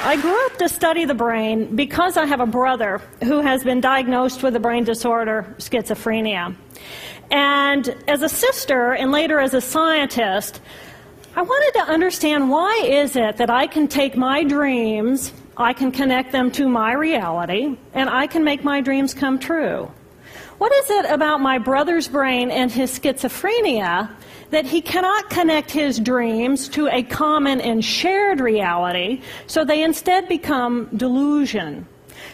I grew up to study the brain because I have a brother who has been diagnosed with the brain disorder schizophrenia. And as a sister and later as a scientist, I wanted to understand why is it that I can take my dreams, I can connect them to my reality, and I can make my dreams come true. What is it about my brother's brain and his schizophrenia that he cannot connect his dreams to a common and shared reality, so they instead become delusion?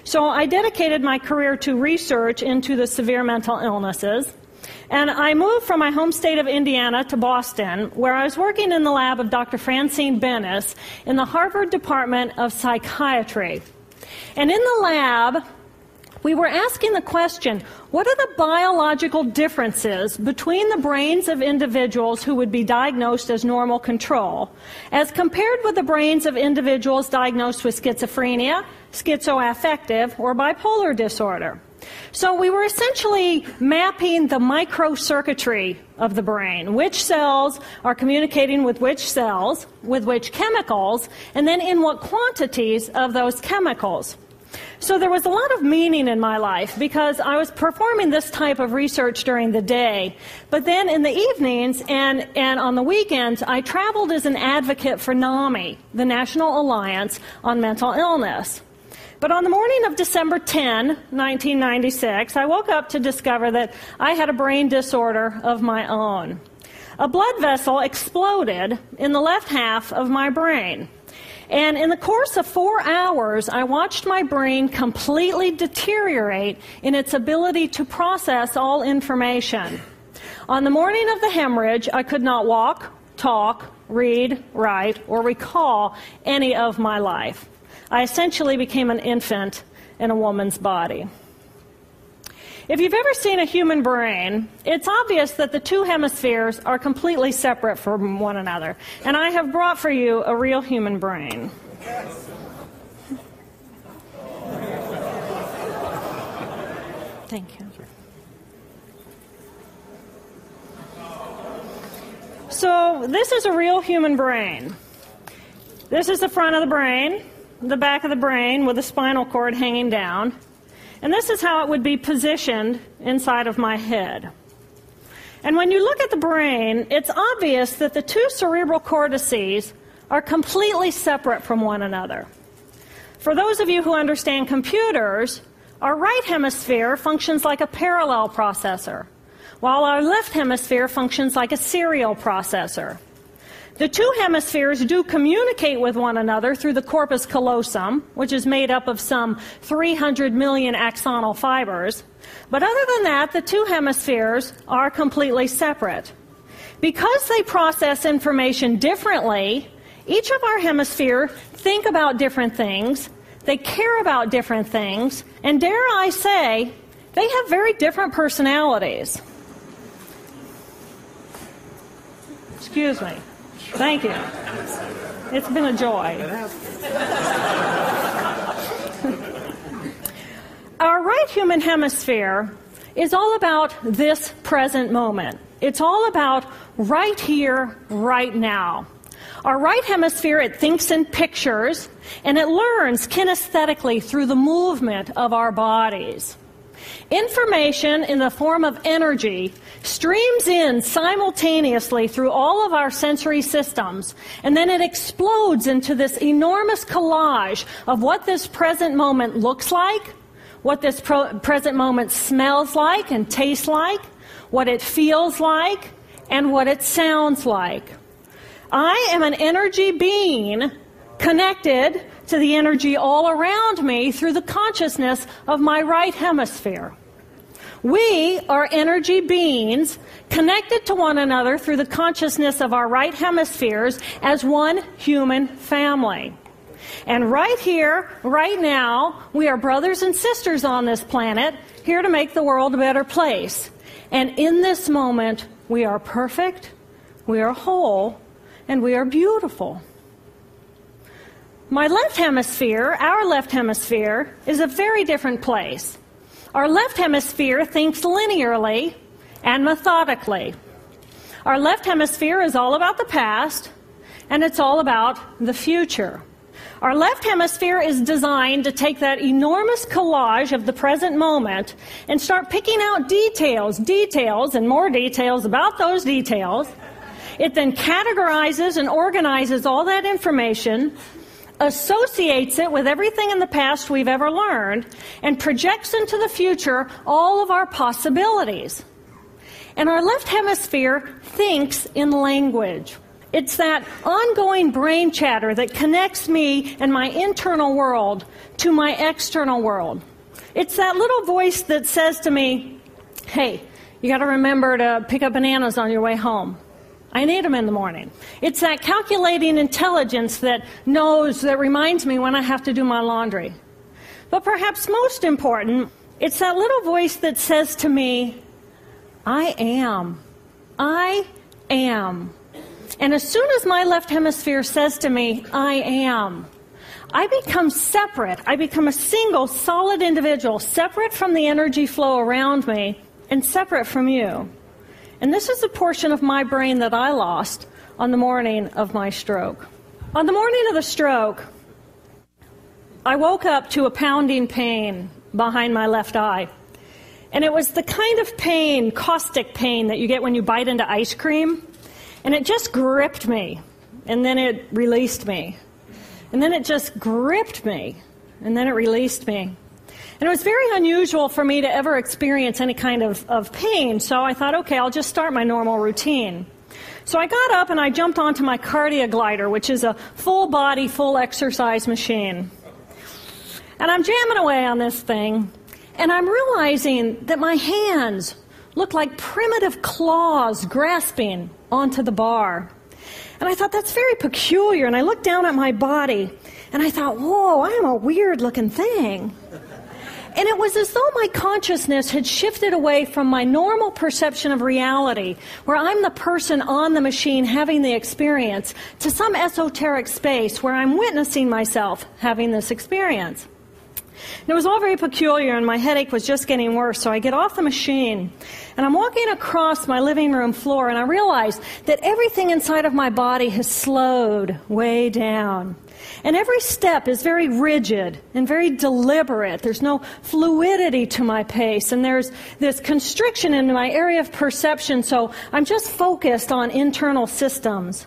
So I dedicated my career to research into the severe mental illnesses, and I moved from my home state of Indiana to Boston, where I was working in the lab of Dr. Francine Bennis in the Harvard Department of Psychiatry. And in the lab, we were asking the question, what are the biological differences between the brains of individuals who would be diagnosed as normal control as compared with the brains of individuals diagnosed with schizophrenia, schizoaffective, or bipolar disorder? So we were essentially mapping the microcircuitry of the brain, which cells are communicating with which cells, with which chemicals, and then in what quantities of those chemicals. So there was a lot of meaning in my life because I was performing this type of research during the day, but then in the evenings and on the weekends, I traveled as an advocate for NAMI, the National Alliance on Mental Illness. But on the morning of December 10, 1996, I woke up to discover that I had a brain disorder of my own. A blood vessel exploded in the left half of my brain. And in the course of 4 hours, I watched my brain completely deteriorate in its ability to process all information. On the morning of the hemorrhage, I could not walk, talk, read, write, or recall any of my life. I essentially became an infant in a woman's body. If you've ever seen a human brain, it's obvious that the two hemispheres are completely separate from one another. And I have brought for you a real human brain. Thank you. So this is a real human brain. This is the front of the brain, the back of the brain with the spinal cord hanging down. And this is how it would be positioned inside of my head. And when you look at the brain, it's obvious that the two cerebral cortices are completely separate from one another. For those of you who understand computers, our right hemisphere functions like a parallel processor, while our left hemisphere functions like a serial processor. The two hemispheres do communicate with one another through the corpus callosum, which is made up of some 300 million axonal fibers. But other than that, the two hemispheres are completely separate. Because they process information differently, each of our hemispheres think about different things, they care about different things, and dare I say, they have very different personalities. Excuse me. Thank you. It's been a joy. Our right human hemisphere is all about this present moment. It's all about right here, right now. Our right hemisphere, it thinks in pictures, and it learns kinesthetically through the movement of our bodies. Information in the form of energy streams in simultaneously through all of our sensory systems, and then it explodes into this enormous collage of what this present moment looks like, what this present moment smells like and tastes like, what it feels like, and what it sounds like. I am an energy being connected to the energy all around me through the consciousness of my right hemisphere. We are energy beings connected to one another through the consciousness of our right hemispheres as one human family. And right here, right now, we are brothers and sisters on this planet, here to make the world a better place. And in this moment, we are perfect, we are whole, and we are beautiful. My left hemisphere, our left hemisphere, is a very different place. Our left hemisphere thinks linearly and methodically. Our left hemisphere is all about the past, and it's all about the future. Our left hemisphere is designed to take that enormous collage of the present moment and start picking out details, and more details about those details. It then categorizes and organizes all that information, associates it with everything in the past we've ever learned, and projects into the future all of our possibilities. And our left hemisphere thinks in language. It's that ongoing brain chatter that connects me and my internal world to my external world. It's that little voice that says to me, hey, you got to remember to pick up bananas on your way home. I need them in the morning. It's that calculating intelligence that reminds me when I have to do my laundry. But perhaps most important, it's that little voice that says to me, I am. I am. And as soon as my left hemisphere says to me, I am, I become separate. I become a single, solid individual, separate from the energy flow around me and separate from you. And this is a portion of my brain that I lost on the morning of my stroke. On the morning of the stroke, I woke up to a pounding pain behind my left eye. And it was the kind of pain, caustic pain, that you get when you bite into ice cream. And it just gripped me, and then it released me. And then it just gripped me, and then it released me. And it was very unusual for me to ever experience any kind of pain, so I thought, okay, I'll just start my normal routine. So I got up and I jumped onto my cardio glider, which is a full-body, full exercise machine. And I'm jamming away on this thing, and I'm realizing that my hands look like primitive claws grasping onto the bar. And I thought, that's very peculiar. And I looked down at my body, and I thought, whoa, I am a weird-looking thing. And it was as though my consciousness had shifted away from my normal perception of reality, where I'm the person on the machine having the experience, to some esoteric space where I'm witnessing myself having this experience. And it was all very peculiar, and my headache was just getting worse, so I get off the machine, and I'm walking across my living room floor, and I realize that everything inside of my body has slowed way down. And every step is very rigid and very deliberate. There's no fluidity to my pace, and there's this constriction in my area of perception, so I'm just focused on internal systems.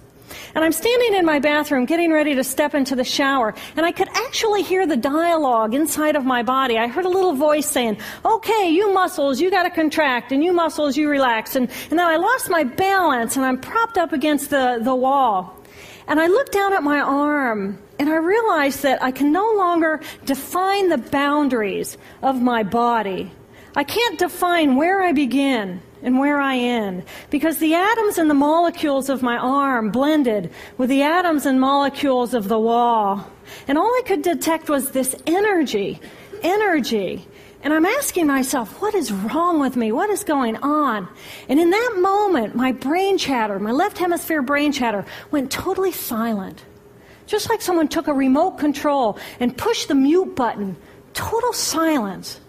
And I'm standing in my bathroom getting ready to step into the shower, and I could actually hear the dialogue inside of my body. I heard a little voice saying, okay, you muscles, you got to contract, and you muscles, you relax. And then I lost my balance, and I'm propped up against the wall. And I looked down at my arm, and I realized that I can no longer define the boundaries of my body. I can't define where I begin and where I end, because the atoms and the molecules of my arm blended with the atoms and molecules of the wall. And all I could detect was this energy. And I'm asking myself, what is wrong with me? What is going on? And in that moment, my brain chatter, my left hemisphere brain chatter, went totally silent. Just like someone took a remote control and pushed the mute button. Total silence.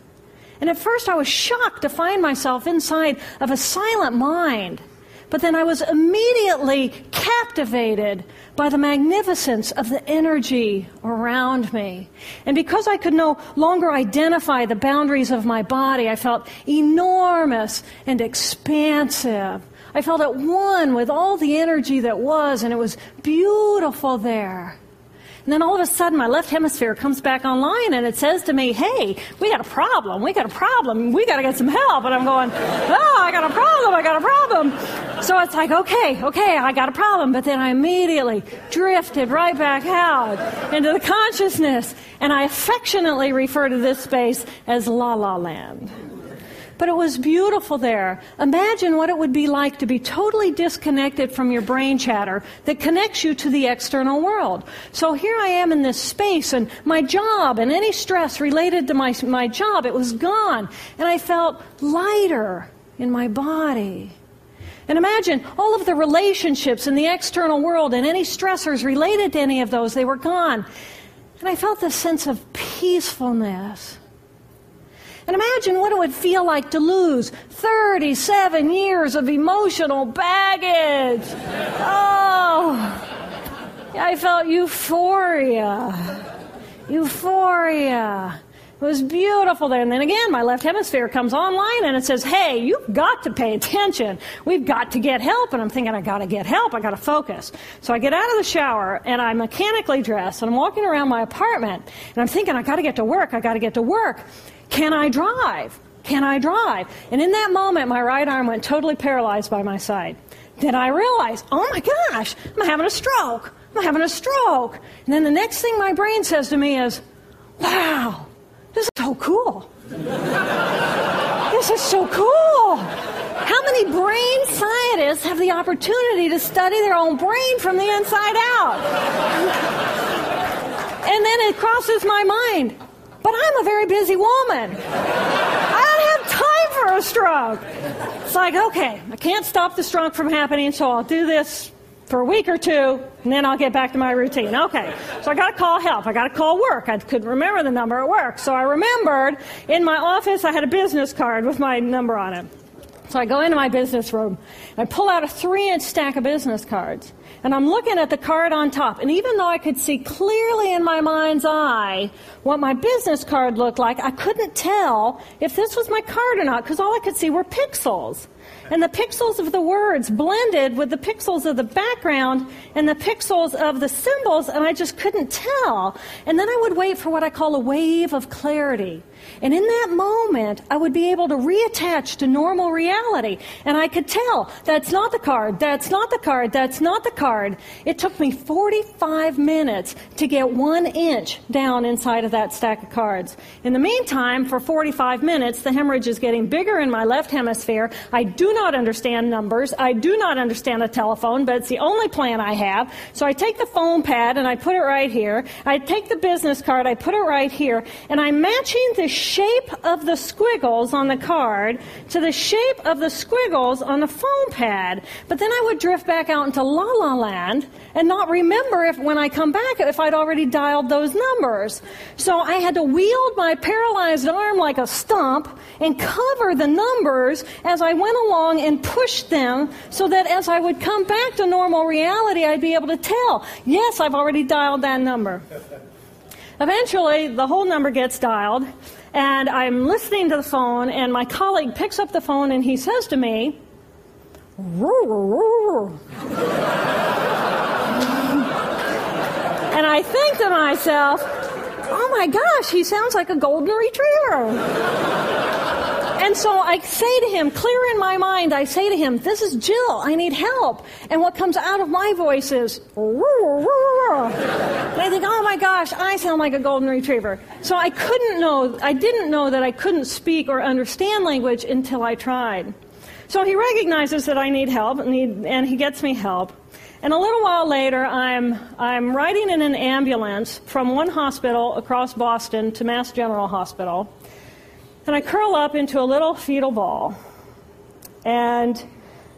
And at first I was shocked to find myself inside of a silent mind. But then I was immediately captivated by the magnificence of the energy around me. And because I could no longer identify the boundaries of my body, I felt enormous and expansive. I felt at one with all the energy that was, and it was beautiful there. And then all of a sudden, my left hemisphere comes back online, and it says to me, hey, we got a problem, we got to get some help. And I'm going, oh, I got a problem. So it's like, okay, I got a problem. But then I immediately drifted right back out into the consciousness, and I affectionately refer to this space as La La Land. But it was beautiful there. Imagine what it would be like to be totally disconnected from your brain chatter that connects you to the external world. So here I am in this space, and my job and any stress related to my job, it was gone. And I felt lighter in my body. And imagine all of the relationships in the external world and any stressors related to any of those, they were gone. And I felt this sense of peacefulness. And imagine what it would feel like to lose 37 years of emotional baggage. Oh, I felt euphoria. Euphoria. It was beautiful there. And then again, my left hemisphere comes online and it says, hey, you've got to pay attention. We've got to get help. And I'm thinking, I got to get help. I got to focus. So I get out of the shower and I'm mechanically dressed and I'm walking around my apartment and I'm thinking, I got to get to work. I got to get to work. Can I drive? Can I drive? And in that moment, my right arm went totally paralyzed by my side. Then I realized, oh my gosh, I'm having a stroke. I'm having a stroke. And then the next thing my brain says to me is, wow, this is so cool. This is so cool. How many brain scientists have the opportunity to study their own brain from the inside out? And then it crosses my mind, but I'm a very busy woman. I don't have time for a stroke. It's like, okay, I can't stop the stroke from happening, so I'll do this for a week or two, and then I'll get back to my routine. Okay, so I got to call help. I got to call work. I couldn't remember the number at work. So I remembered in my office I had a business card with my number on it. So I go into my business room. I pull out a 3-inch stack of business cards. And I'm looking at the card on top. And even though I could see clearly in my mind's eye what my business card looked like, I couldn't tell if this was my card or not, because all I could see were pixels. And the pixels of the words blended with the pixels of the background and the pixels of the symbols, and I just couldn't tell. And then I would wait for what I call a wave of clarity. And in that moment, I would be able to reattach to normal reality. And I could tell, that's not the card, that's not the card, that's not the card. It took me 45 minutes to get 1 inch down inside of that stack of cards. In the meantime, for 45 minutes, the hemorrhage is getting bigger in my left hemisphere. I do not understand numbers. I do not understand a telephone, but it's the only plan I have. So I take the phone pad and I put it right here. I take the business card, I put it right here, and I'm matching the shape of the squiggles on the card to the shape of the squiggles on the phone pad. But then I would drift back out into La La Land and not remember if when I come back if I'd already dialed those numbers. So I had to wield my paralyzed arm like a stump and cover the numbers as I went along and push them so that as I would come back to normal reality, I'd be able to tell, yes, I've already dialed that number. Eventually, the whole number gets dialed, and I'm listening to the phone, and my colleague picks up the phone, and he says to me, and I think to myself, oh my gosh, he sounds like a golden retriever. And so I say to him, clear in my mind, I say to him, this is Jill, I need help. And what comes out of my voice is, and I think, oh my gosh, I sound like a golden retriever. So I didn't know that I couldn't speak or understand language until I tried. So he recognizes that I need help, and he gets me help. And a little while later, I'm riding in an ambulance from one hospital across Boston to Mass General Hospital. And I curl up into a little fetal ball. And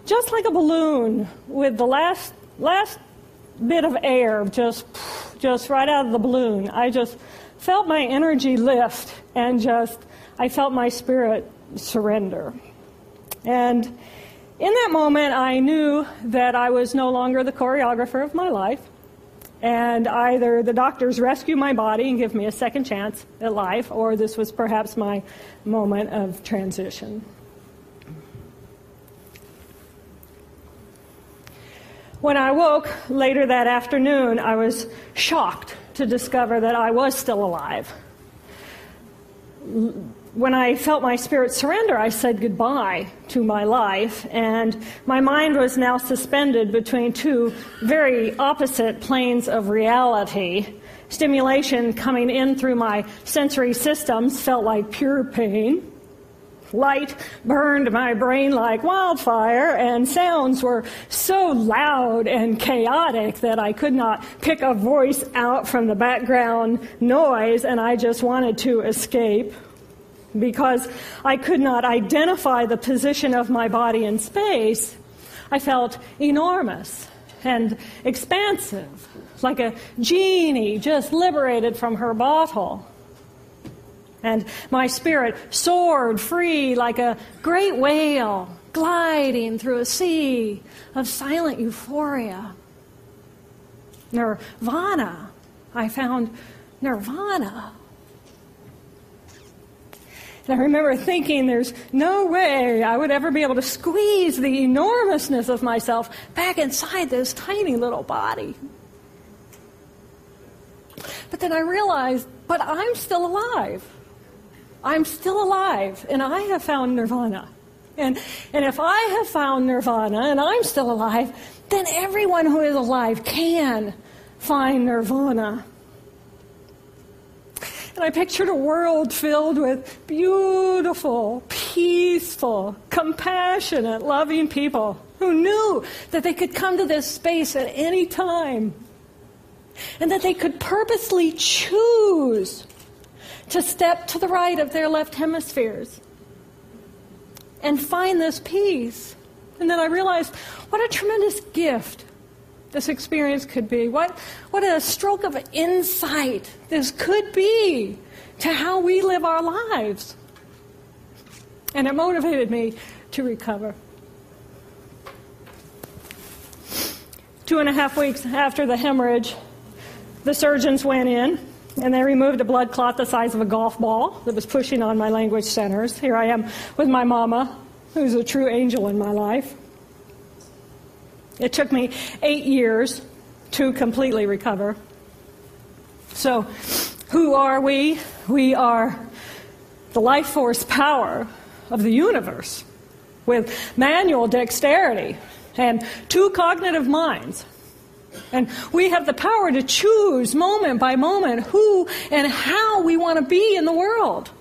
just like a balloon with the last bit of air just right out of the balloon, I just felt my energy lift and I felt my spirit surrender. And in that moment, I knew that I was no longer the choreographer of my life. And either the doctors rescue my body and give me a second chance at life, or this was perhaps my moment of transition. When I woke later that afternoon, I was shocked to discover that I was still alive. When I felt my spirit surrender, I said goodbye to my life, and my mind was now suspended between two very opposite planes of reality. Stimulation coming in through my sensory systems felt like pure pain. Light burned my brain like wildfire, and sounds were so loud and chaotic that I could not pick a voice out from the background noise, and I just wanted to escape. Because I could not identify the position of my body in space, I felt enormous and expansive, like a genie just liberated from her bottle. And my spirit soared free like a great whale gliding through a sea of silent euphoria. nirvana. I found nirvana. And I remember thinking there's no way I would ever be able to squeeze the enormousness of myself back inside this tiny little body. But then I realized, but I'm still alive. I'm still alive, and I have found nirvana. And if I have found nirvana and I'm still alive, then everyone who is alive can find nirvana. And I pictured a world filled with beautiful, peaceful, compassionate, loving people who knew that they could come to this space at any time and that they could purposely choose to step to the right of their left hemispheres and find this peace. And then I realized what a tremendous gift this experience could be. What a stroke of insight this could be to how we live our lives. And it motivated me to recover. 2.5 weeks after the hemorrhage, the surgeons went in and they removed a blood clot the size of a golf ball that was pushing on my language centers. Here I am with my mama, who's a true angel in my life. It took me 8 years to completely recover. So, who are we? We are the life force power of the universe with manual dexterity and 2 cognitive minds. And we have the power to choose moment by moment who and how we want to be in the world.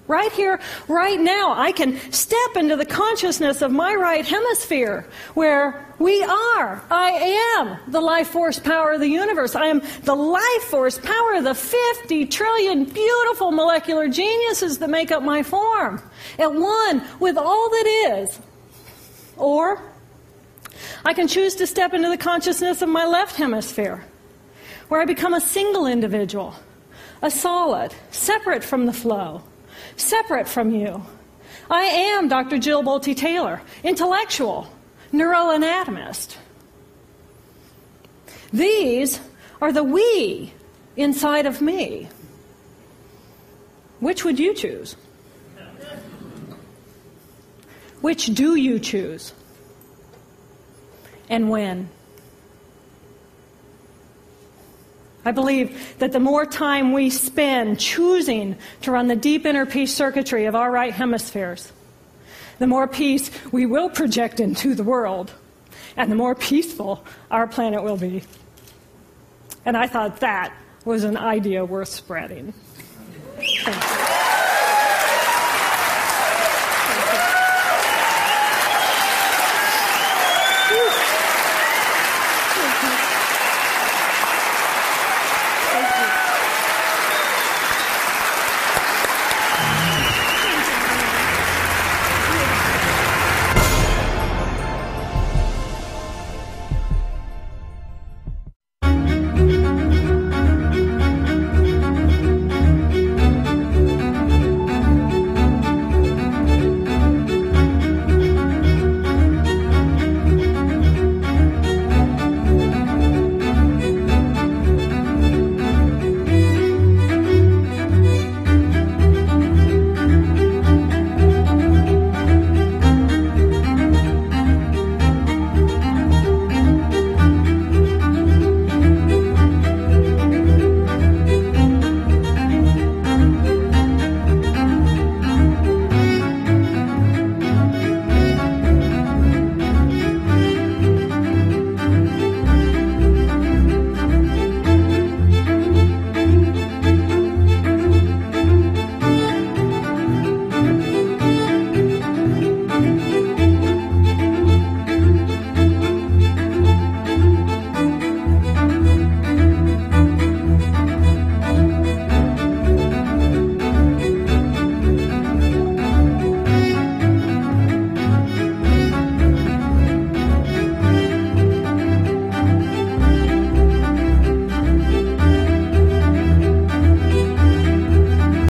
Right here, right now, I can step into the consciousness of my right hemisphere where I am the life force power of the universe. I am the life force power of the 50 trillion beautiful molecular geniuses that make up my form, at one with all that is. Or I can choose to step into the consciousness of my left hemisphere, where I become a single individual, a solid, separate from the flow, separate from you. I am Dr. Jill Bolte Taylor, intellectual, neuroanatomist. These are the we inside of me. Which would you choose? Which do you choose? And when? I believe that the more time we spend choosing to run the deep inner peace circuitry of our right hemispheres, the more peace we will project into the world, and the more peaceful our planet will be. And I thought that was an idea worth spreading. Thank you.